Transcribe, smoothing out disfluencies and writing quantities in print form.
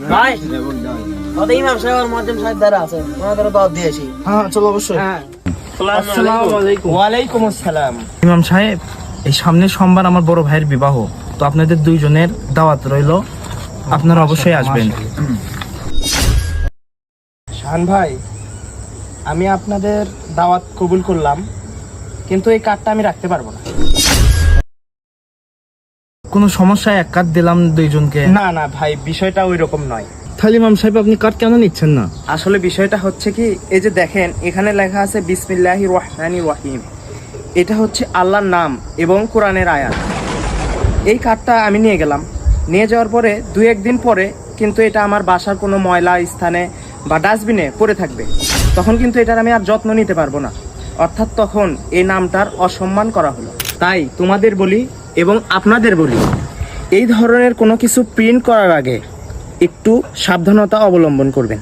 ভাই ওদের ইমাম সাহেব আর মুয়াজ্জিম সাহেব দ্বারা আছে, ওনাদের দাওয়াত দিয়েছি। হ্যাঁ চলো অবশ্যই। আসসালামু আলাইকুম। ওয়ালাইকুম আসসালাম। ইমাম সাহেব, এই সামনের সোমবার আমার বড় ভাইয়ের বিবাহ, তো আপনাদের দুইজনের দাওয়াত রইলো, আপনারা অবশ্যই আসবেন। শাহান ভাই, আমি আপনাদের দাওয়াত কবুল করলাম, কিন্তু এই কার্ডটা আমি রাখতে পারবো না। কোনো সমস্যায় এক কার্ড দিলাম দুইজনকে। না না ভাই, বিষয়টা ওই রকম নয়। তাহলে ইমাম সাহেব আপনি কার্ড কেন নিচ্ছেন না? আসলে বিষয়টা হচ্ছে কি, এই যে দেখেন এখানে লেখা আছে বিসমিল্লাহির রহমানির রহিম, এটা হচ্ছে আল্লাহর নাম এবং কোরআনের আয়াত। এই কার্ডটা আমি নিয়ে গেলাম, নিয়ে যাওয়ার পরে 2-1 দিন পরে কিন্তু এটা আমার বাসার কোনো ময়লা স্থানে বা ডাস্টবিনে পড়ে থাকবে, তখন কিন্তু এটার আমি আর যত্ন নিতে পারবো না, অর্থাৎ তখন এই নামটার অসম্মান করা হলো। তাই তোমাদের বলি এবং আপনাদের বলি, এই ধরনের কোনো কিছু প্রিন্ট করার আগে একটু সাবধানতা অবলম্বন করবেন।